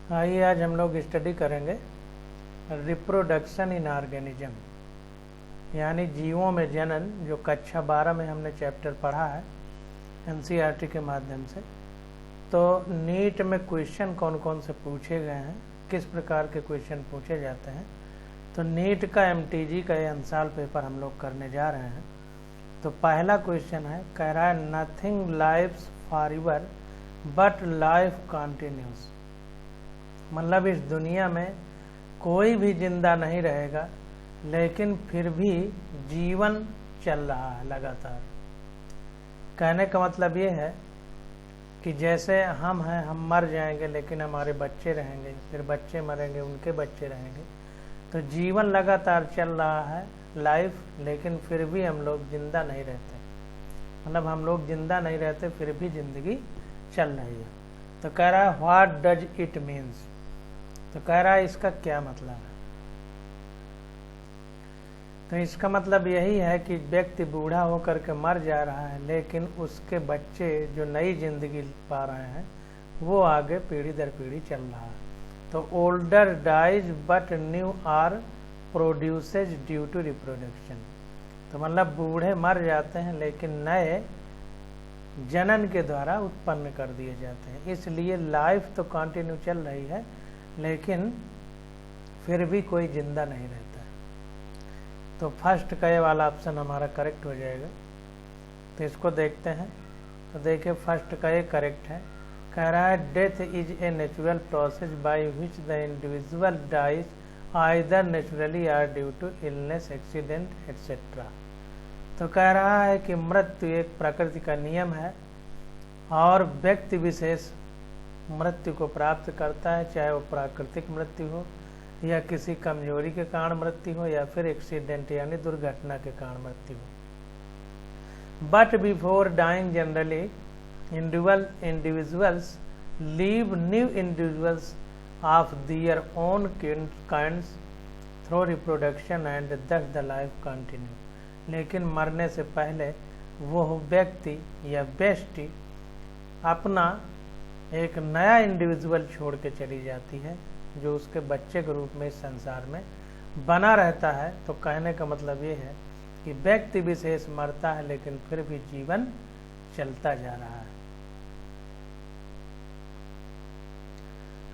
आइए आज हम लोग स्टडी करेंगे रिप्रोडक्शन इन ऑर्गेनिज्म, यानी जीवों में जनन, जो कक्षा 12 में हमने चैप्टर पढ़ा है एनसीईआरटी के माध्यम से। तो नीट में क्वेश्चन कौन कौन से पूछे गए हैं, किस प्रकार के क्वेश्चन पूछे जाते हैं। तो नीट का एमटीजी का अंसाल पेपर हम लोग करने जा रहे हैं। तो पहला क्वेश्चन है, कह रहा है nothing lives forever but life continuous. मतलब इस दुनिया में कोई भी जिंदा नहीं रहेगा, लेकिन फिर भी जीवन चल रहा है लगातार। कहने का मतलब ये है कि जैसे हम हैं, हम मर जाएंगे लेकिन हमारे बच्चे रहेंगे, फिर बच्चे मरेंगे, उनके बच्चे रहेंगे। तो जीवन लगातार चल रहा है, लाइफ, लेकिन फिर भी हम लोग जिंदा नहीं रहते। मतलब हम लोग जिंदा नहीं रहते, फिर भी जिंदगी चल रही है। तो कह रहा है व्हाट डज इट मीन्स। तो कह रहा है इसका क्या मतलब है। तो इसका मतलब यही है कि व्यक्ति बूढ़ा होकर के मर जा रहा है, लेकिन उसके बच्चे जो नई जिंदगी पा रहे हैं वो आगे पीढ़ी दर पीढ़ी चल रहा है। तो older dies but new are produces due to reproduction. तो मतलब बूढ़े मर जाते हैं लेकिन नए जनन के द्वारा उत्पन्न कर दिए जाते हैं। इसलिए लाइफ तो कंटिन्यू चल रही है, लेकिन फिर भी कोई जिंदा नहीं रहता है। तो फर्स्ट का ये वाला ऑप्शन हमारा करेक्ट हो जाएगा। तो इसको देखते हैं। तो देखिए फर्स्ट का ये करेक्ट है। कह रहा है death is a natural process by which the individual dies either naturally or due to illness, accident etcetera. तो कह रहा है कि मृत्यु एक प्रकृति का नियम है और व्यक्ति विशेष मृत्यु को प्राप्त करता है, चाहे वो प्राकृतिक मृत्यु हो या किसी कमजोरी के कारण मृत्यु हो या फिर एक्सीडेंट यानी दुर्घटना के कारण मृत्यु हो। But before dying generally individuals leave new individuals of their own kinds through reproduction and thus the life continue. लेकिन मरने से पहले वो व्यक्ति या बेस्टी अपना एक नया इंडिविजुअल छोड़ के चली जाती है, जो उसके बच्चे के रूप में इस संसार में बना रहता है। तो कहने का मतलब ये है कि व्यक्ति विशेष मरता है लेकिन फिर भी जीवन चलता जा रहा है।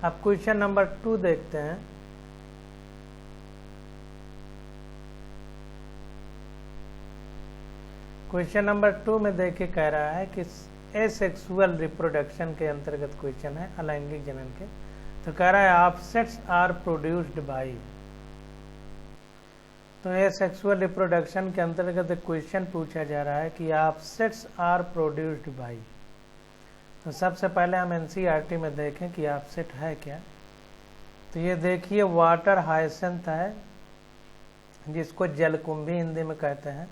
अब क्वेश्चन नंबर 2 देखते हैं। क्वेश्चन नंबर 2 में देखिए कह रहा है कि एसेक्सुअल रिप्रोडक्शन के अंतर्गत क्वेश्चन है, अलैंगिक जनन के। तो कह रहा है ऑफसेट्स आर प्रोड्यूस्ड बाय। तो एसेक्सुअल रिप्रोडक्शन के अंतर्गत क्वेश्चन पूछा जा रहा है कि ऑफसेट्स आर प्रोड्यूस्ड बाय। तो सबसे पहले हम एनसीईआरटी में देखें कि ऑफसेट है क्या। तो ये देखिए वाटर हाइसेंथ है, जिसको जलकुंभी हिंदी में कहते हैं।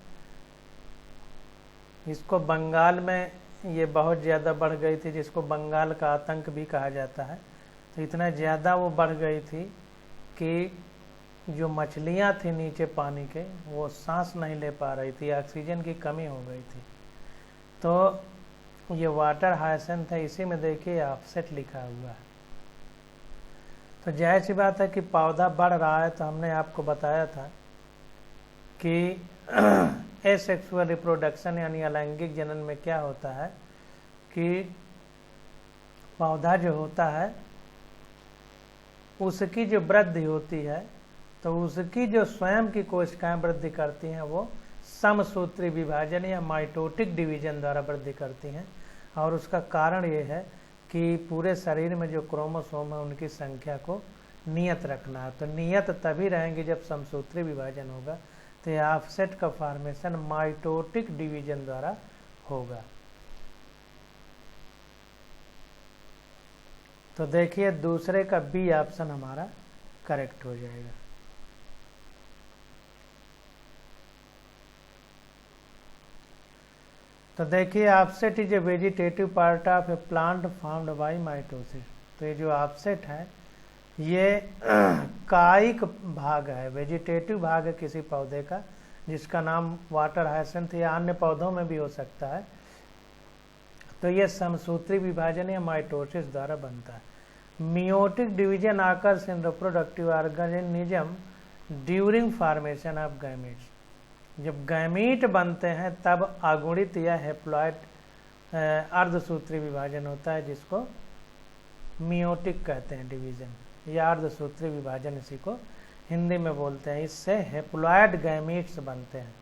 इसको बंगाल में ये बहुत ज़्यादा बढ़ गई थी, जिसको बंगाल का आतंक भी कहा जाता है। तो इतना ज़्यादा वो बढ़ गई थी कि जो मछलियाँ थी नीचे पानी के, वो सांस नहीं ले पा रही थी, ऑक्सीजन की कमी हो गई थी। तो ये वाटर हाइसेंथ है, इसी में देखिए ऑफसेट लिखा हुआ है। तो जाहिर सी बात है कि पौधा बढ़ रहा है। तो हमने आपको बताया था कि एसेक्सुअल रिप्रोडक्शन यानी अलैंगिक जनन में क्या होता है कि पौधा जो होता है उसकी जो वृद्धि होती है, तो उसकी जो स्वयं की कोशिकाएं वृद्धि करती हैं वो समसूत्री विभाजन या माइटोटिक डिवीजन द्वारा वृद्धि करती हैं। और उसका कारण ये है कि पूरे शरीर में जो क्रोमोसोम है उनकी संख्या को नियत रखना है। तो नियत तभी रहेंगे जब समसूत्री विभाजन होगा। तो यह ऑफसेट का फॉर्मेशन माइटोटिक डिवीजन द्वारा होगा। तो देखिए दूसरे का बी ऑप्शन हमारा करेक्ट हो जाएगा। तो देखिए offset is a vegetative part of A plant formed by mitosis. तो ये जो ऑफसेट है ये कायिक भाग है, वेजिटेटिव भाग है किसी पौधे का, जिसका नाम वाटर हाइसेंथ या अन्य पौधों में भी हो सकता है। तो ये समसूत्री विभाजन या माइटोसिस द्वारा बनता है। Meiotic division occurs in reproductive organism during formation of gametes. जब गैमीट बनते हैं तब अगुणित या हेप्लॉइड अर्धसूत्री विभाजन होता है, जिसको मियोटिक कहते हैं डिवीजन या अर्धसूत्री विभाजन, इसी को हिंदी में बोलते हैं। इससे हेप्लॉइड गैमीट्स बनते हैं,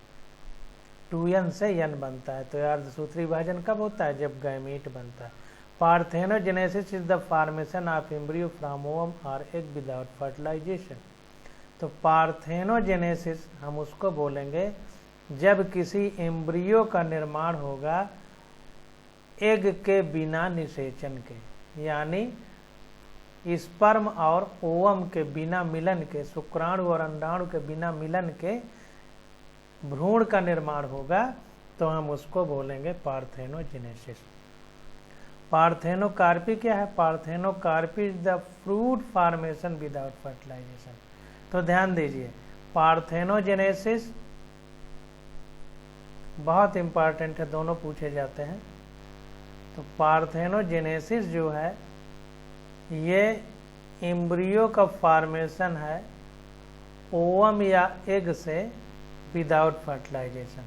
2n से n बनता है। तो यह अर्धसूत्री विभाजन कब होता है? जब गैमीट बनता है। Parthenogenesis is the formation of embryo from ovum और एग विदाउट फर्टिलाइजेशन। तो पार्थेनोजेनेसिस हम उसको बोलेंगे जब किसी एम्ब्रियो का निर्माण होगा एग के बिना निषेचन के, यानी स्पर्म और ओवम के बिना मिलन के, शुक्राणु और अंडाणु के बिना मिलन के भ्रूण का निर्माण होगा, तो हम उसको बोलेंगे पार्थेनोजेनेसिस। पार्थेनोकार्पी क्या है? Parthenocarpy is the fruit formation without fertilization. तो ध्यान दीजिए, पार्थेनोजेनेसिस बहुत इंपॉर्टेंट है, दोनों पूछे जाते हैं। तो पार्थेनोजेनेसिस जो है ये एम्ब्रियो का फॉर्मेशन है ओवम या एग से विदाउट फर्टिलाइजेशन।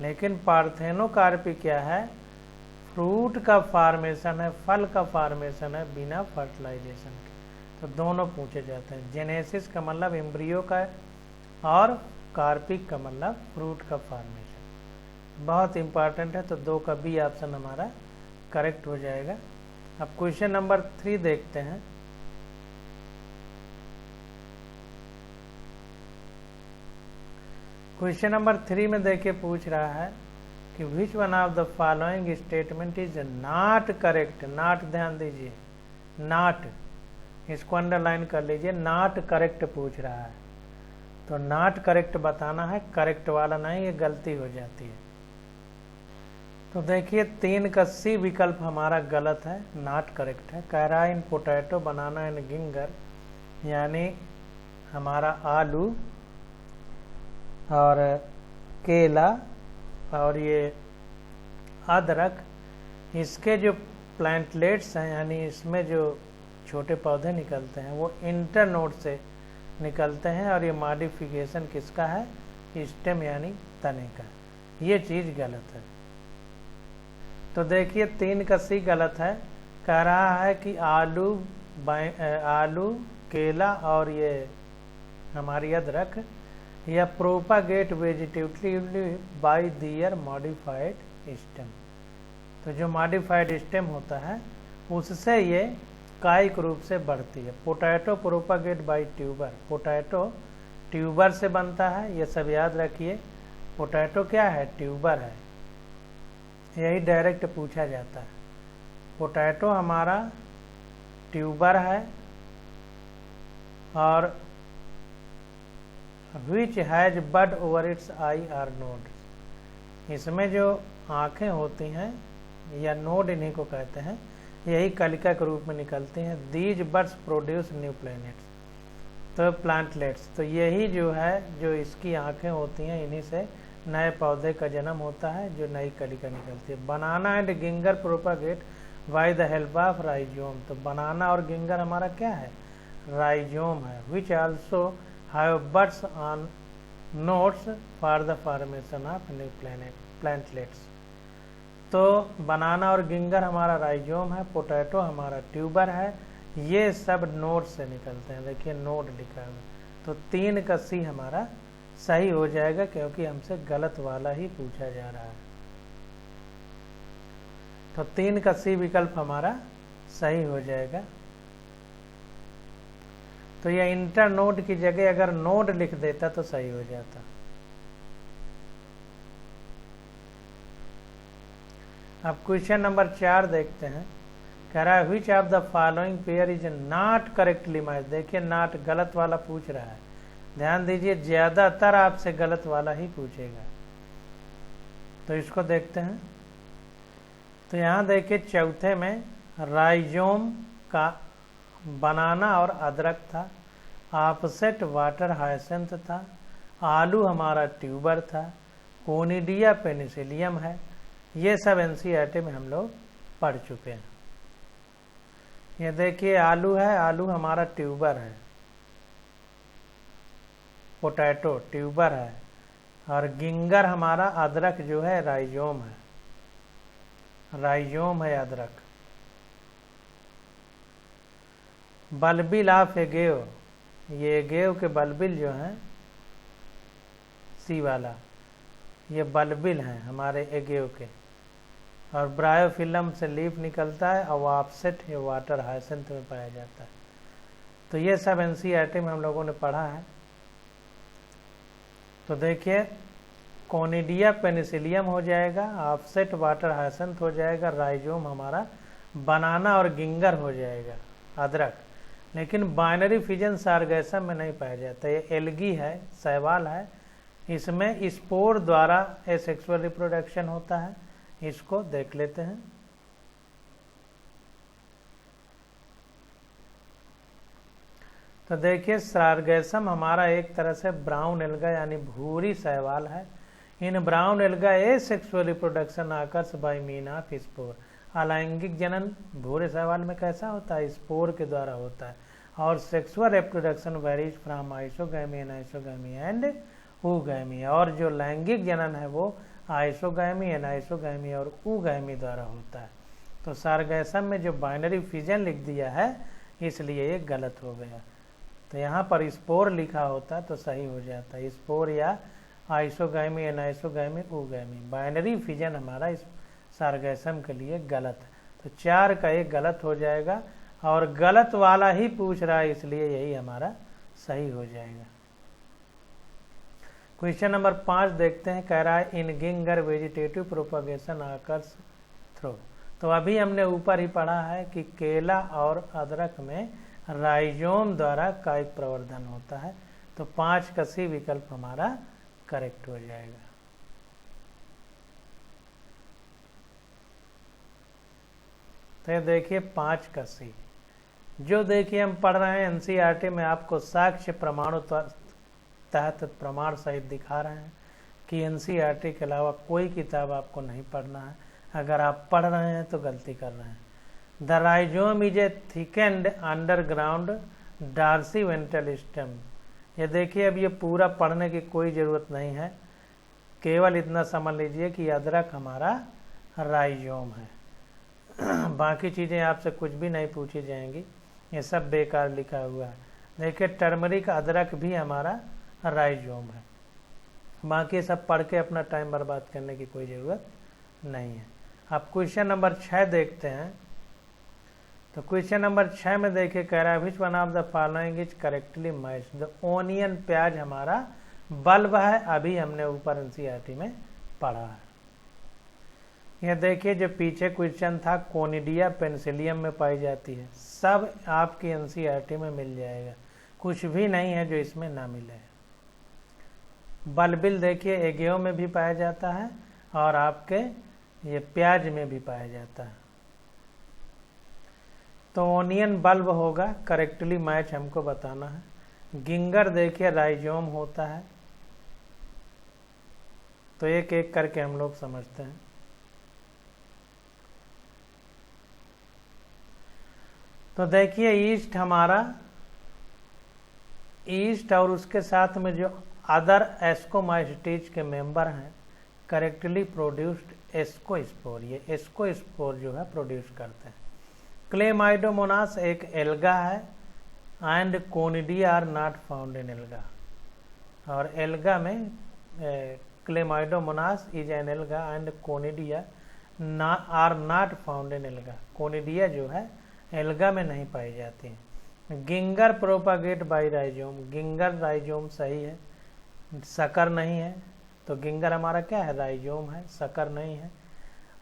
लेकिन पार्थेनोकार्पी क्या है? फ्रूट का फॉर्मेशन है, फल का फॉर्मेशन है बिना फर्टिलाइजेशन के। तो दोनों पूछे जाते हैं। जेनेसिस का मतलब एम्ब्रियो का और कार्पिक का मतलब फ्रूट का फॉर्मेशन। बहुत इंपॉर्टेंट है, तो 2 का बी ऑप्शन हमारा करेक्ट हो जाएगा। अब क्वेश्चन नंबर 3 देखते हैं। क्वेश्चन नंबर 3 में देखिए पूछ रहा है कि which one of the following statement is not correct. Not ध्यान दीजिए, नॉट, इसको अंडरलाइन कर लीजिए। नॉट करेक्ट पूछ रहा है, तो नॉट करेक्ट बताना है, करेक्ट वाला नहीं, ये गलती हो जाती है। तो देखिए 3 का सी विकल्प हमारा गलत है, नॉट करेक्ट है। कह रहा है इन पोटैटो, बनाना एंड गिंगर, यानी हमारा आलू और केला और ये अदरक, इसके जो प्लांटलेट्स हैं, यानी इसमें जो छोटे पौधे निकलते हैं, वो इंटरनोड से निकलते हैं, और ये मॉडिफिकेशन किसका है? स्टेम यानी तने का। ये चीज़ गलत है। तो देखिए 3 का सी गलत है। कह रहा है कि आलू, केला और ये हमारी अदरक या प्रोपागेट वेजिटेटिवली बाय दियर मॉडिफाइड स्टेम। तो जो मॉडिफाइड स्टेम होता है उससे ये कायिक रूप से बढ़ती है। Potato propagate by tuber, potato tuber से बनता है, ये सब याद रखिए। पोटैटो क्या है? ट्यूबर है। यही डायरेक्ट पूछा जाता है। पोटैटो हमारा ट्यूबर है, और which has bud over its eye or node. इसमें जो आँखें होती हैं या नोड इन्हीं को कहते हैं, यही कलिका के रूप में निकलती हैं। These birds produce new planets, तो प्लांटलेट्स। तो यही जो है, जो इसकी आँखें होती हैं, इन्हीं से नए पौधे का जन्म होता है, जो नई कलिका निकलती है। Banana and ginger propagate by the help of rhizome. तो बनाना और गिंगर हमारा क्या है? राइजोम है। Which also have buds on nodes for the formation of new plantlets. तो बनाना और गिंगर हमारा राइजोम है, पोटैटो हमारा ट्यूबर है, ये सब नोड से निकलते हैं। देखिए नोड लिखा है, तो 3 का सी हमारा सही हो जाएगा, क्योंकि हमसे गलत वाला ही पूछा जा रहा है। तो 3 का सी विकल्प हमारा सही हो जाएगा। तो यह इंटर नोड की जगह अगर नोड लिख देता तो सही हो जाता। अब क्वेश्चन नंबर 4 देखते हैं। कह रहा है which of the following pair is not correctly match. देखिए नॉट गलत वाला पूछ रहा है, ध्यान दीजिए, ज्यादातर आपसे गलत वाला ही पूछेगा। तो इसको देखते हैं। तो यहाँ देखिए चौथे में राइजोम का बनाना और अदरक था, ऑफसेट वाटर हायसेंथ था, आलू हमारा ट्यूबर था, कोनिडिया पेनिसिलियम है। ये सब एनसीईआरटी में हम लोग पढ़ चुके हैं। ये देखिए आलू है, आलू हमारा ट्यूबर है, पोटैटो ट्यूबर है, और गिंगर हमारा अदरक जो है राइजोम है, राइजोम है अदरक। बल्बिल ऑफ एगेव, ये एगेव के बल्बिल जो हैं सी वाला, ये बल्बिल हैं हमारे एगेव के, और ब्रायोफिल्म से लीफ निकलता है और ऑफसेट या वाटर हाइसेंथ में पाया जाता है। तो ये सब एनसीईआरटी में हम लोगों ने पढ़ा है। तो देखिए कोनिडिया पेनिसिलियम हो जाएगा, ऑफसेट वाटर हाइसेंथ हो जाएगा, राइजोम हमारा बनाना और गिंगर हो जाएगा अदरक। लेकिन बाइनरी फिजन सारगैसम में नहीं पाया जाता, ये एल्गी है, शैवाल है, इसमें स्पोर द्वारा एसेक्सुअल रिप्रोडक्शन होता है। इसको देख लेते हैं। तो देखिए सारगैसम हमारा एक तरह से ब्राउन एल्गा यानी भूरी शैवाल है। In brown alga asexual reproduction occurs by mean of spore. अलैंगिक जनन भूरे शैवाल में कैसा होता है? स्पोर के द्वारा होता है। और sexual reproduction varies from isogamy and isogamy and oogamy. और जो लैंगिक जनन है वो आइसोगैमी एनाइसोगैमी और ऊगैमी द्वारा होता है। तो सारगैसम में जो बाइनरी फिजन लिख दिया है इसलिए ये गलत हो गया। तो यहाँ पर स्पोर लिखा होता तो सही हो जाता, स्पोर या isogamy anisogamy oogamy. Binary fission हमारा इस सारगैसम के लिए गलत है। तो 4 का 1 गलत हो जाएगा, और गलत वाला ही पूछ रहा है इसलिए यही हमारा सही हो जाएगा। क्वेश्चन नंबर 5 देखते हैं। कह रहा है in ginger vegetative propagation occurs through. तो अभी हमने ऊपर ही पढ़ा है कि केला और अदरक में राइजोम द्वारा कायिक प्रवर्धन होता है। तो 5 का सी विकल्प हमारा करेक्ट हो जाएगा। तो ये देखिए 5 का सी। जो देखिए हम पढ़ रहे हैं एनसीईआरटी में आपको साक्ष्य प्रमाणों तहत प्रमाण सहित दिखा रहे हैं कि एनसीईआरटी के अलावा कोई किताब आपको नहीं पढ़ना है। अगर आप पढ़ रहे हैं तो गलती कर रहे हैं। The rhizome is a thickened underground dorsiventral stem. ये देखिए अब ये पूरा पढ़ने की कोई ज़रूरत नहीं है, केवल इतना समझ लीजिए कि अदरक हमारा राइजोम है। बाकी चीज़ें आपसे कुछ भी नहीं पूछी जाएंगी, ये सब बेकार लिखा हुआ है। देखिए टर्मरिक अदरक भी हमारा राइजोम है। बाकी सब पढ़ के अपना टाइम बर्बाद करने की कोई ज़रूरत नहीं है। अब क्वेश्चन नंबर 6 देखते हैं। तो क्वेश्चन नंबर 6 में देखिए कह रहा है which one of the following is correctly matched. The onion, प्याज हमारा बल्ब है, अभी हमने ऊपर एनसीईआरटी में पढ़ा है। यह देखिए जो पीछे क्वेश्चन था कोनिडिया पेनिसिलियम में पाई जाती है, सब आपकी एनसीईआरटी में मिल जाएगा, कुछ भी नहीं है जो इसमें ना मिले। बल्बिल देखिए एगेओ में भी पाया जाता है और आपके ये प्याज में भी पाया जाता है। तो ओनियन बल्ब होगा, करेक्टली मैच हमको बताना है। गिंगर देखिए राइजोम होता है। तो एक एक करके हम लोग समझते हैं। तो देखिए ईस्ट हमारा, ईस्ट और उसके साथ में जो अदर एस्कोमाइस्टीज के मेंबर हैं करेक्टली प्रोड्यूस्ड एस्कोस्पोर, ये एस्कोस्पोर जो है प्रोड्यूस करते हैं। क्लेमाइडोमोनास एक एल्गा है and conidia are not found in alga. और एल्गा में chlamydomonas is an alga and conidia are not found in alga. Conidia जो है एल्गा में नहीं पाई जाती है। Ginger propagate by rhizome, ginger rhizome सही है, शकर नहीं है। तो गिंगर हमारा क्या है? राइजोम है, शकर नहीं है।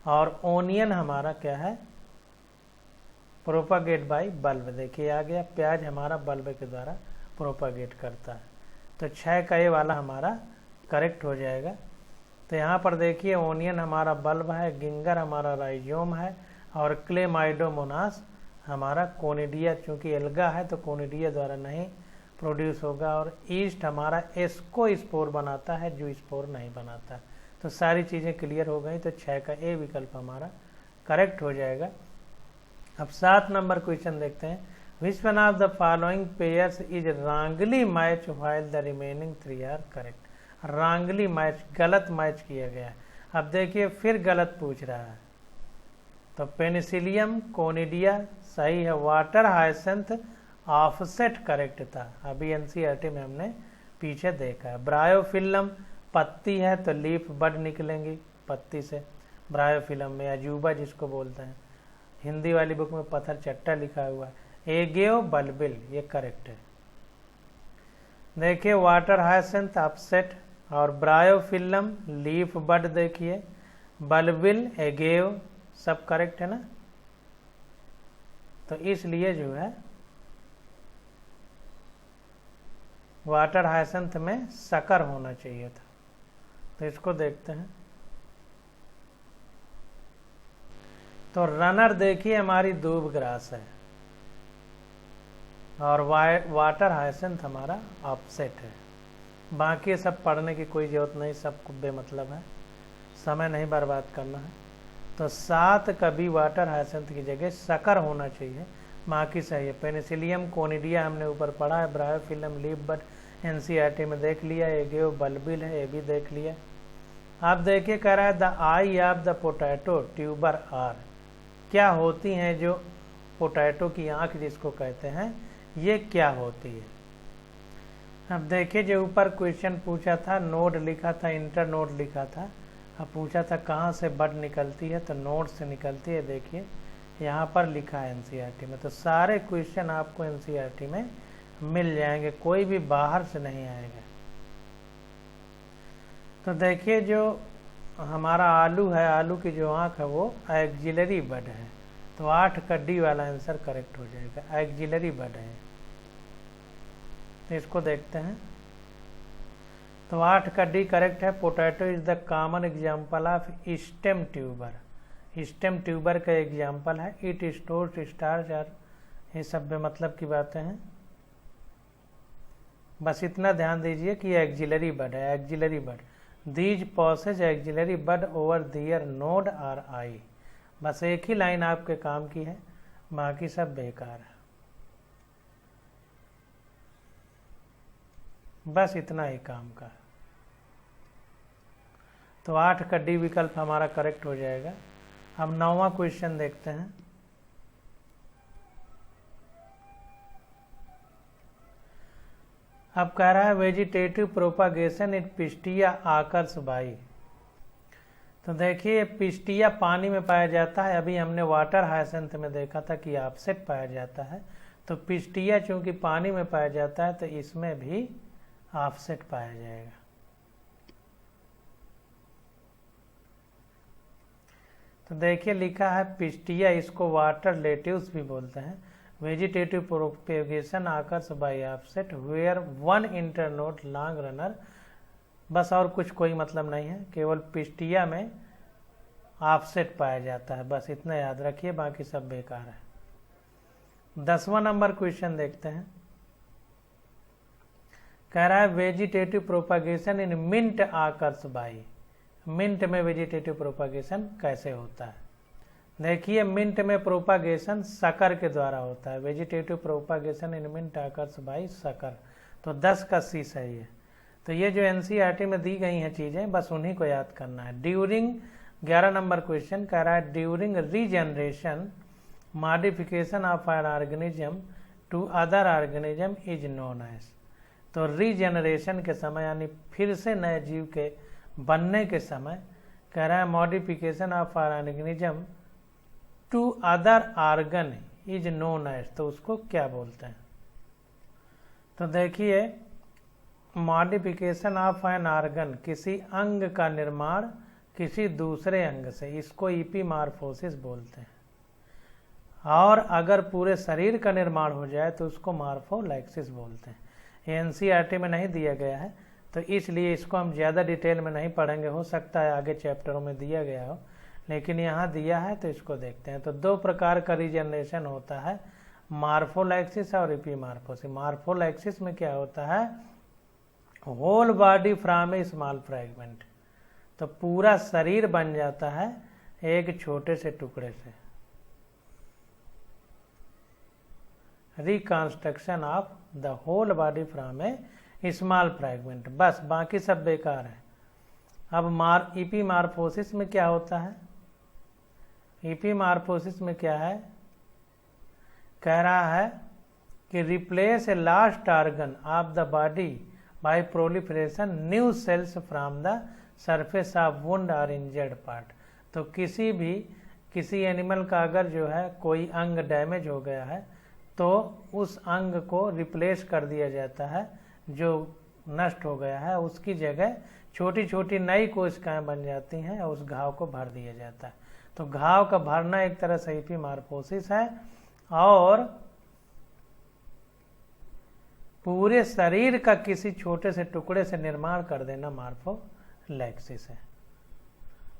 और ओनियन हमारा क्या है? Propagate by bulb. देखिए आ गया, प्याज हमारा बल्ब के द्वारा प्रोपागेट करता है। तो 6 का ये वाला हमारा करेक्ट हो जाएगा। तो यहाँ पर देखिए ओनियन हमारा बल्ब है, गिंगर हमारा राइजोम है, और क्लेमाइडोमोनास हमारा कोनिडिया, चूंकि एल्गा है तो कोनिडिया द्वारा नहीं प्रोड्यूस होगा। और ईस्ट हमारा एस्कोस्पोर बनाता है, जो स्पोर नहीं बनाता। तो सारी चीज़ें क्लियर हो गई। तो 6 का ए विकल्प हमारा करेक्ट हो जाएगा। अब 7 नंबर क्वेश्चन देखते हैं। Which one of the following pairs is wrongly match while the remaining 3 are correct. Wrongly match, गलत मैच किया गया है। अब देखिए फिर गलत पूछ रहा है। तो पेनिसिलियम कोनिडिया सही है, वाटर हाइसेंथ ऑफसेट करेक्ट था, अभी एनसीईआरटी में हमने पीछे देखा है। ब्रायोफिल्म पत्ती है तो लीफ बड निकलेंगी पत्ती से, ब्रायोफिल्म में अजूबा जिसको बोलते हैं। हिंदी वाली बुक में पत्थर चट्टा लिखा हुआ है। एगेओ बल्बिल ये करेक्ट है। देखिए वाटर हाइसेंथ अपसेट और ब्रायोफिल्म लीफ बड, देखिए बल्बिल एगेओ सब करेक्ट है ना। तो इसलिए जो है वाटर हाइसेंथ में सकर होना चाहिए था। तो इसको देखते हैं। तो रनर देखिए हमारी दूब ग्रास है और वाटर हाइसेंथ हमारा ऑफसेट है। बाकी सब पढ़ने की कोई जरूरत नहीं, सब बेमतलब है, समय नहीं बर्बाद करना है। तो 7 कभी वाटर हाइसेंथ की जगह सकर होना चाहिए, बाकी सही है। पेनिसिलियम कोनिडिया हमने ऊपर पढ़ा है, ब्रायोफिल्म लीफ बड एनसीईआरटी में देख लिया, एगेओ बल्बिल है ये भी देख लिया। आप देखिए कह रहा है the eye of the potato tuber are, क्या होती हैं जो पोटैटो की आंख जिसको कहते हैं, ये क्या होती है। अब देखिए जो ऊपर क्वेश्चन पूछा था, नोड लिखा था, इंटर नोड लिखा था। अब पूछा था कहाँ से बड निकलती है, तो नोड से निकलती है। देखिए यहाँ पर लिखा है एनसीईआरटी में। तो सारे क्वेश्चन आपको एनसीईआरटी में मिल जाएंगे, कोई भी बाहर से नहीं आएगा। तो देखिए जो हमारा आलू है, आलू की जो आँख है वो एक्जिलरी बड है, तो 8 का डी वाला आंसर करेक्ट हो जाएगा, एक्जिलरी बड है। तो इसको देखते हैं। तो 8 का डी करेक्ट है। Potato is the common example of stem tuber, stem tuber का एग्जाम्पल है। इट स्टोर्स स्टार्च और ये सब मतलब की बातें हैं। बस इतना ध्यान दीजिए कि एक्जिलरी बड है, axillary bud. These possess axillary bud over their node arise. बस एक ही लाइन आपके काम की है, बाकी सब बेकार है। बस इतना ही काम का। तो 8 का डी विकल्प हमारा करेक्ट हो जाएगा। अब 9वां क्वेश्चन देखते हैं। अब कह रहा है vegetative propagation in pistia occurs by. तो देखिए पिस्टिया पानी में पाया जाता है, अभी हमने वाटर हाइसेंथ में देखा था कि ऑफसेट पाया जाता है। तो पिस्टिया चूंकि पानी में पाया जाता है तो इसमें भी ऑफसेट पाया जाएगा। तो देखिए लिखा है पिस्टिया, इसको वाटर लेट्यूस भी बोलते हैं। Vegetative propagation occurs by offset where one internode long runner. बस और कुछ कोई मतलब नहीं है, केवल पिस्टिया में ऑफसेट पाया जाता है, बस इतना याद रखिए, बाकी सब बेकार है। 10वां नंबर क्वेश्चन देखते हैं। कह रहा है vegetative propagation in mint occurs by. Mint में वेजिटेटिव प्रोपागेशन कैसे होता है। देखिए मिंट में प्रोपागेशन सकर के द्वारा होता है। Vegetative propagation in mint occurs by sucker. तो 10 का सी सही है। तो ये जो एनसीईआरटी में दी गई हैं चीज़ें बस उन्हीं को याद करना है। ड्यूरिंग 11 नंबर क्वेश्चन कह रहा है during regeneration modification of an organism to other organism is known as. तो रीजनरेशन के समय यानी फिर से नए जीव के बनने के समय कह रहा है modification of organism to other organ is known as. तो उसको क्या बोलते हैं। तो देखिए मॉडिफिकेशन ऑफ एन ऑर्गन, किसी अंग का निर्माण किसी दूसरे अंग से, इसको इपीमॉर्फोसिस बोलते हैं। और अगर पूरे शरीर का निर्माण हो जाए तो उसको मॉर्फोलैक्सिस बोलते हैं। ये एनसीईआरटी में नहीं दिया गया है तो इसलिए इसको हम ज़्यादा डिटेल में नहीं पढ़ेंगे, हो सकता है आगे चैप्टरों में दिया गया हो, लेकिन यहाँ दिया है तो इसको देखते हैं। तो 2 प्रकार का रीजनरेशन होता है, मॉर्फोलैक्सिस और इपीमॉर्फोसिस। मॉर्फोलैक्सिस में क्या होता है, whole body from a small fragment, तो पूरा शरीर बन जाता है एक छोटे से टुकड़े से। Reconstruction of the whole body from a small fragment. बस बाकी सब बेकार है। अब इपीमॉर्फोसिस में क्या होता है? इपीमॉर्फोसिस में क्या है? कह रहा है कि replace A last organ of the body by proliferation new sales from the surface of wound और इंजर्ड पार्ट। तो किसी एनिमल का अगर जो है कोई अंग डैमेज हो गया है तो उस अंग को रिप्लेस कर दिया जाता है, जो नष्ट हो गया है उसकी जगह छोटी छोटी नई कोशिकाएं बन जाती हैं और उस घाव को भर दिया जाता है। तो घाव का भरना एक तरह से इपीमॉर्फोसिस है और पूरे शरीर का किसी छोटे से टुकड़े से निर्माण कर देना मॉर्फोलैक्सिस है।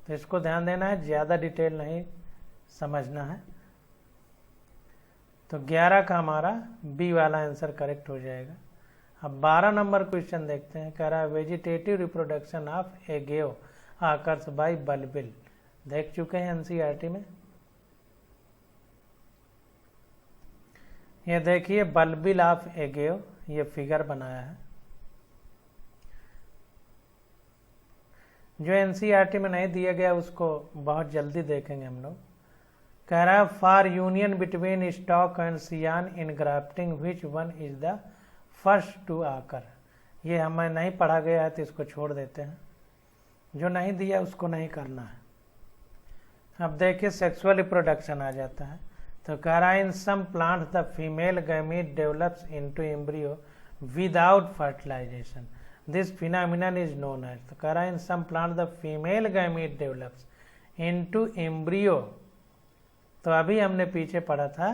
तो इसको ध्यान देना है, ज़्यादा डिटेल नहीं समझना है। तो 11 का हमारा बी वाला आंसर करेक्ट हो जाएगा। अब 12 नंबर क्वेश्चन देखते हैं। कह रहा है vegetative reproduction of agave occurs by bulbil. देख चुके हैं एनसीईआरटी में। ये देखिए बल्बिल ऑफ एगेओ, ये फिगर बनाया है जो एनसीईआरटी में नहीं दिया गया, उसको बहुत जल्दी देखेंगे हम लोग। कह रहा है for union between stock and scion in grafting which one is the first to occur. ये हमें नहीं पढ़ा गया है तो इसको छोड़ देते हैं, जो नहीं दिया उसको नहीं करना है। अब देखिए सेक्सुअल रिप्रोडक्शन आ जाता है। तो कह रहा है in some plant the female gamete develops into embryo without fertilization, this phenomenon is known as. तो कह रहा है in some plant the female gamete develops into embryo. तो अभी हमने पीछे पढ़ा था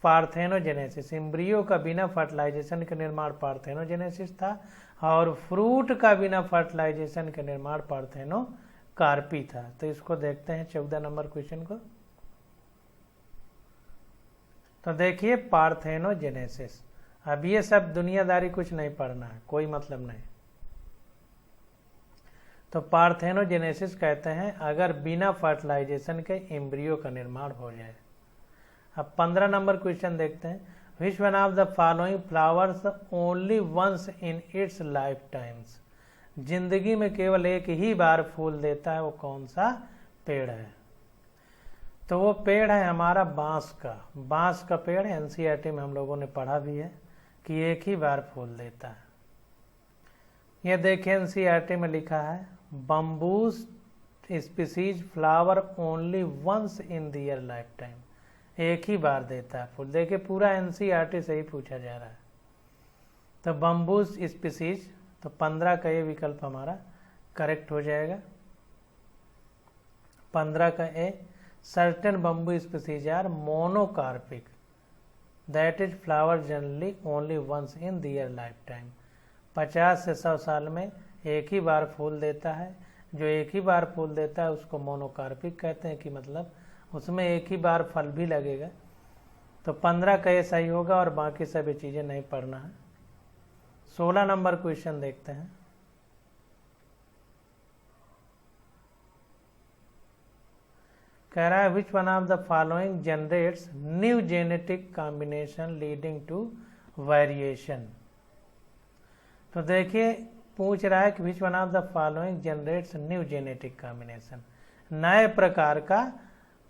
पार्थेनोजेनेसिस, एम्ब्रियो का बिना फर्टिलाइजेशन के निर्माण पार्थेनोजेनेसिस था और फ्रूट का बिना फर्टिलाइजेशन के निर्माण पार्थेनोकार्पी था। तो इसको देखते हैं 14 नंबर क्वेश्चन को। तो देखिए पार्थेनोजेनेसिस, अब ये सब दुनियादारी कुछ नहीं पढ़ना है, कोई मतलब नहीं। तो पार्थेनोजेनेसिस कहते हैं अगर बिना फर्टिलाइजेशन के एम्ब्रियो का निर्माण हो जाए। अब 15 नंबर क्वेश्चन देखते हैं। Which one of the following flowers only once in its life times. जिंदगी में केवल एक ही बार फूल देता है, वो कौन सा पेड़ है? तो वो पेड़ है हमारा बांस का। बांस का पेड़ एनसीईआरटी में हम लोगों ने पढ़ा भी है कि एक ही बार फूल देता है। ये देखिए एनसीईआरटी में लिखा है bamboos species flower only once in their life time, एक ही बार देता है फूल। देखिए पूरा एनसीईआरटी से ही पूछा जा रहा है। तो बम्बूस स्पीसीज, तो 15 का ये विकल्प हमारा करेक्ट हो जाएगा। 15 का A, certain bamboo species are monocarpic that is flower generally only once in their life time. 50 से 100 साल में एक ही बार फूल देता है। जो एक ही बार फूल देता है उसको मोनोकार्पिक कहते हैं, कि मतलब उसमें एक ही बार फल भी लगेगा। तो 15 का ये सही होगा और बाकी सभी चीज़ें नहीं पढ़ना है। 16 नंबर क्वेश्चन देखते हैं। कह रहा है which one of the following generates new genetic combination leading to variation. तो देखिए पूछ रहा है कि which one of the following generates new genetic combination, नए प्रकार का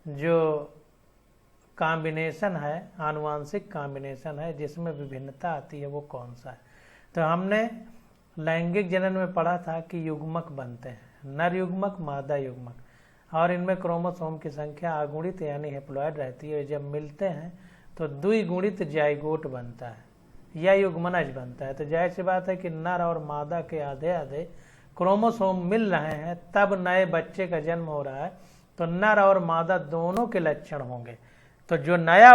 जो कॉम्बिनेशन है, आनुवांशिक कॉम्बिनेशन है जिसमें विभिन्नता आती है, वो कौन सा है? तो हमने लैंगिक जनन में पढ़ा था कि युग्मक बनते हैं, नर युग्मक मादा युग्मक, और इनमें क्रोमोसोम की संख्या अगुणित यानी हेप्लॉइड रहती है। जब मिलते हैं तो द्विगुणित जाइगोट बनता है या युग्मनज बनता है। तो जाहिर सी बात है कि नर और मादा के आधे आधे क्रोमोसोम मिल रहे हैं, तब नए बच्चे का जन्म हो रहा है। तो नर और मादा दोनों के लक्षण होंगे। तो जो नया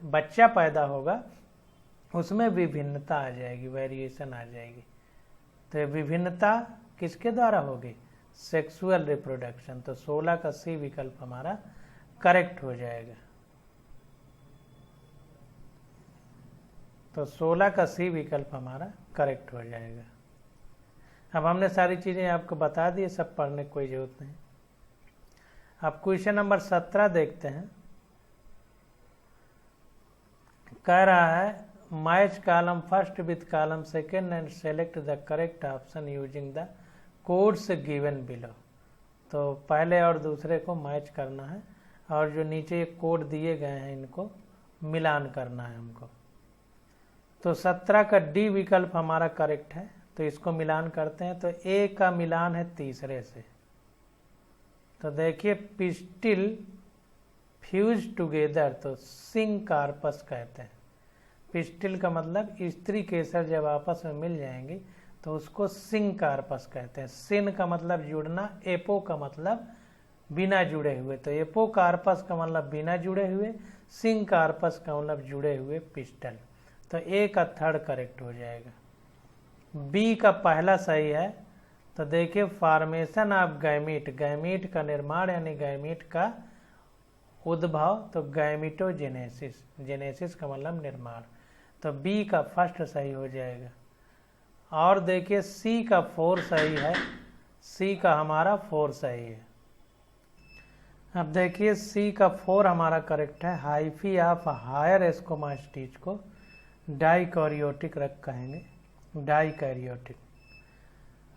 बच्चा पैदा होगा उसमें विभिन्नता आ जाएगी, वेरिएशन आ जाएगी। तो विभिन्नता किसके द्वारा होगी? Sexual reproduction. तो 16 का सी विकल्प हमारा करेक्ट हो जाएगा। तो 16 का सी विकल्प हमारा करेक्ट हो जाएगा। अब हमने सारी चीज़ें आपको बता दी, सब पढ़ने की कोई जरूरत नहीं। अब क्वेश्चन नंबर 17 देखते हैं। कह रहा है match column first with column second and select the correct option using the codes given below. तो पहले और दूसरे को मैच करना है और जो नीचे कोड दिए गए हैं इनको मिलान करना है हमको। तो 17 का डी विकल्प हमारा करेक्ट है, तो इसको मिलान करते हैं। तो ए का मिलान है तीसरे से। तो देखिए पिस्टिल फ्यूज टुगेदर, तो सिंग कार्पस कहते हैं। पिस्टिल का मतलब स्त्री केसर जब आपस में मिल जाएंगे तो उसको सिंग कार्पस कहते हैं। सिन का मतलब जुड़ना, एपो का मतलब बिना जुड़े हुए। तो एपो कार्पस का मतलब बिना जुड़े हुए, सिंग कार्पस का मतलब जुड़े हुए पिस्टल। तो ए का थर्ड करेक्ट हो जाएगा। बी का पहला सही है। तो देखिए फॉर्मेशन ऑफ गैमीट, गैमीट का निर्माण यानी गैमीट का उद्भव, तो गैमिटोजेनेसिस, जेनेसिस का मतलब निर्माण। तो बी का फर्स्ट सही हो जाएगा। और देखिए सी का 4 सही है, सी का हमारा 4 सही है। अब देखिए सी का 4 हमारा करेक्ट है। हाइफी ऑफ हायर एस्कोमास्टिच को डाइकैरियोटिक कहेंगे, डाइकैरियोटिक।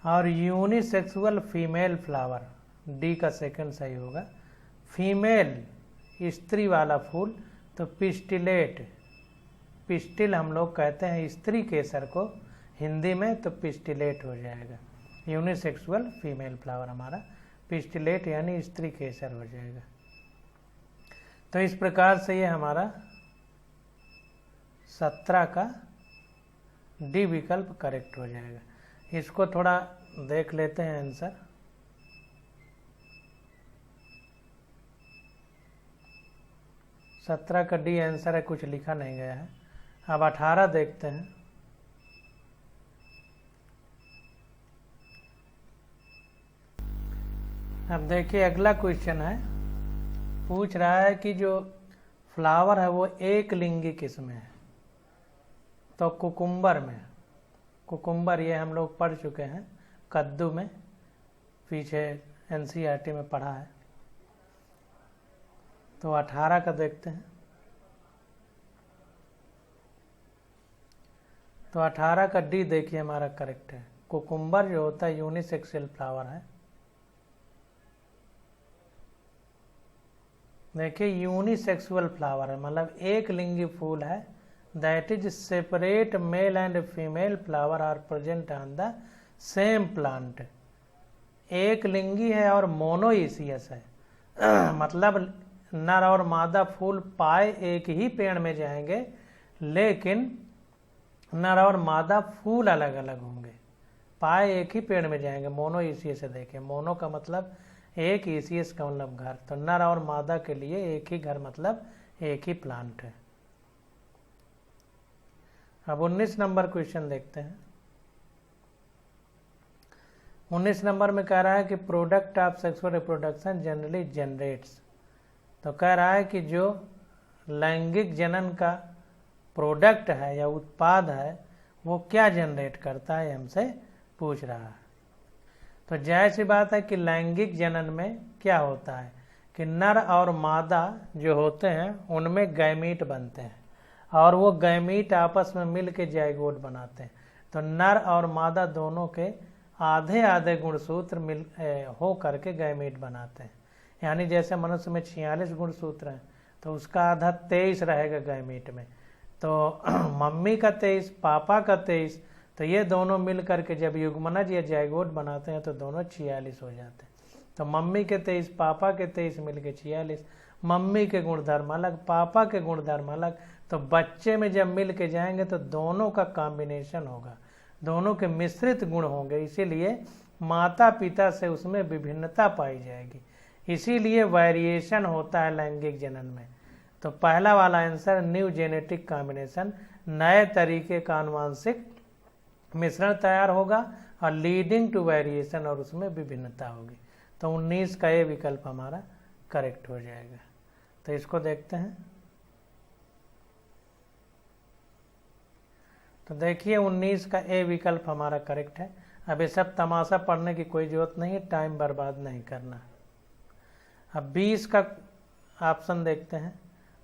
और यूनिसेक्सुअल फीमेल फ्लावर, डी का सेकंड सही होगा। फीमेल स्त्री वाला फूल, तो पिस्टिलेट, पिस्टिल हम लोग कहते हैं स्त्री केसर को हिंदी में, तो पिस्टिलेट हो जाएगा। यूनिसेक्सुअल फीमेल फ्लावर हमारा पिस्टिलेट यानी स्त्री केसर हो जाएगा। तो इस प्रकार से ये हमारा 17 का डी विकल्प करेक्ट हो जाएगा। इसको थोड़ा देख लेते हैं आंसर। सत्रह का डी आंसर है, कुछ लिखा नहीं गया है। अब 18 देखते हैं। अब देखिए अगला क्वेश्चन है, पूछ रहा है कि जो फ्लावर है वो एक लिंगी किस्म है। तो कुकुम्बर में, कुकुम्बर ये हम लोग पढ़ चुके हैं कद्दू में, पीछे एनसीईआरटी में पढ़ा है। तो 18 का देखते हैं। तो 18 का डी देखिए हमारा करेक्ट है। कुकुम्बर जो होता है यूनिसेक्सुअल फ्लावर है। देखिए यूनिसेक्सुअल फ्लावर है मतलब एक लिंगी फूल है। That is separate male and female flower are present on the same plant. एक लिंगी है और मोनोइसियस है मतलब नर और मादा फूल पाए एक ही पेड़ में जाएंगे, लेकिन नर और मादा फूल अलग अलग होंगे। पाए एक ही पेड़ में जाएंगे, मोनोइसियस से देखें। मोनो का मतलब एक, इसियस का मतलब घर। तो नर और मादा के लिए एक ही घर मतलब एक ही प्लांट है। अब 19 नंबर क्वेश्चन देखते हैं। 19 नंबर में कह रहा है कि product of sexual reproduction generally generates. तो कह रहा है कि जो लैंगिक जनन का प्रोडक्ट है या उत्पाद है वो क्या जनरेट करता है, हमसे पूछ रहा है। तो जाहिर सी बात है कि लैंगिक जनन में क्या होता है कि नर और मादा जो होते हैं उनमें गैमीट बनते हैं और वो गैमीट आपस में मिल के जाइगोट बनाते हैं। तो नर और मादा दोनों के आधे आधे गुणसूत्र मिल हो करके गैमीट बनाते हैं। यानी जैसे मनुष्य में 46 गुणसूत्र हैं तो उसका आधा 23 रहेगा गैमीट में। तो मम्मी का 23, पापा का 23, तो ये दोनों मिल करके जब युग्मनज या जाइगोट बनाते हैं तो दोनों 46 हो जाते हैं। तो मम्मी के 23, पापा के 23 मिल के 46। मम्मी के गुणधर्म अलग, पापा के गुणधर्म अलग। तो बच्चे में जब मिल के जाएंगे तो दोनों का कॉम्बिनेशन होगा, दोनों के मिश्रित गुण होंगे। इसीलिए माता पिता से उसमें विभिन्नता पाई जाएगी, इसीलिए वेरिएशन होता है लैंगिक जनन में। तो पहला वाला आंसर न्यू जेनेटिक कॉम्बिनेशन, नए तरीके का आनुवांशिक मिश्रण तैयार होगा और लीडिंग टू वेरिएशन, और उसमें विभिन्नता होगी। तो 19 का ये विकल्प हमारा करेक्ट हो जाएगा। तो इसको देखते हैं। तो देखिए 19 का ए विकल्प हमारा करेक्ट है। अब ये सब तमाशा पढ़ने की कोई जरूरत नहीं है, टाइम बर्बाद नहीं करना। अब 20 का ऑप्शन देखते हैं।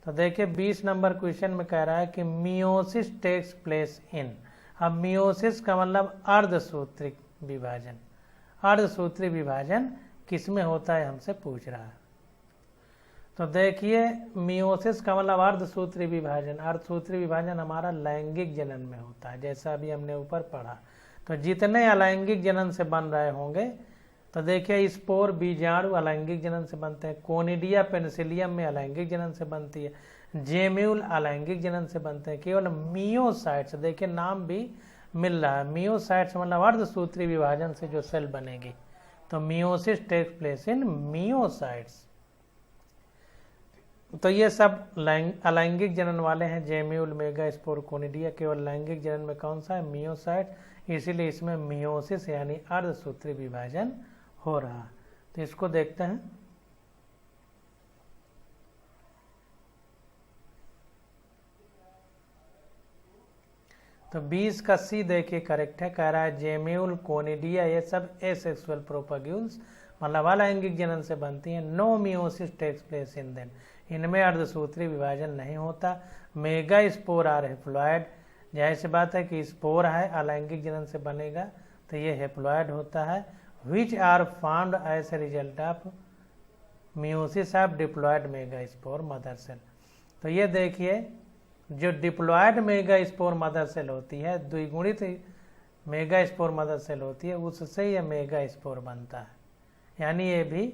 तो देखिए 20 नंबर क्वेश्चन में कह रहा है कि मियोसिस टेक्स प्लेस इन। अब मियोसिस का मतलब अर्धसूत्री विभाजन। अर्धसूत्री विभाजन किसमें होता है हमसे पूछ रहा है। तो देखिए मियोसिस का मतलब अर्धसूत्री विभाजन। अर्धसूत्री विभाजन हमारा लैंगिक जनन में होता है, जैसा अभी हमने ऊपर पढ़ा। तो जितने अलैंगिक जनन से बन रहे होंगे, तो देखिए स्पोर बीजाणु अलैंगिक जनन से बनते हैं, कोनिडिया पेनिसिलियम में अलैंगिक जनन से बनती है, जेम्यूल अलैंगिक जनन से बनते हैं। केवल मियोसाइट्स, देखिए नाम भी मिल रहा है, मियोसाइट्स मतलब अर्धसूत्री विभाजन से जो सेल बनेगी। तो meiosis takes place in meiocytes. तो ये सब अलैंगिक जनन वाले हैं, जेम्यूल, मेगा, स्पोर, कोनिडिया। केवल लैंगिक जनन में कौन सा है? मियोसाइट। इसीलिए इसमें मियोसिस यानी अर्धसूत्री विभाजन हो रहा है। तो इसको देखते हैं। तो 20 का सी देखिए करेक्ट है, कह रहा है जेम्यूल, कोनिडिया ये सब एसेक्सुअल प्रोपैग्यूल्स मतलब अलैंगिक जनन से बनती हैं। No meiosis takes place in them, इनमें अर्धसूत्री विभाजन नहीं होता। मेगा स्पोर आर हेप्लॉयड, जाहिर सी बात है कि स्पोर है अलैंगिक जनन से बनेगा तो ये हेप्लॉयड होता है। Which are found as a result of meiosis of diploid megaspore mother cell. तो ये देखिए जो diploid megaspore mother cell होती है, द्विगुणित मेगा स्पोर मदर सेल होती है, उससे यह मेगा स्पोर बनता है। यानी ये भी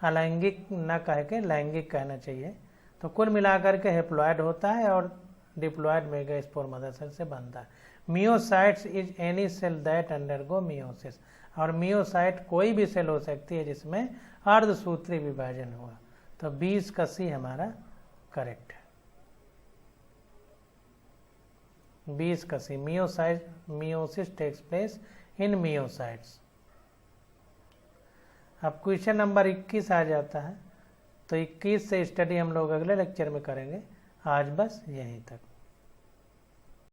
अलैंगिक न कह के लैंगिक कहना चाहिए। तो कुल मिलाकर के हेप्लॉयड होता है और diploid megaspore mother cell से बनता है। Meiocytes is any cell that undergo meiosis, और मियोसाइट कोई भी सेल हो सकती है जिसमें अर्धसूत्री विभाजन हुआ। तो 20 का सी हमारा करेक्ट है। 20 का C, meiosis takes place in meiocytes. अब क्वेश्चन नंबर 21 आ जाता है। तो 21 से स्टडी हम लोग अगले लेक्चर में करेंगे। आज बस यहीं तक।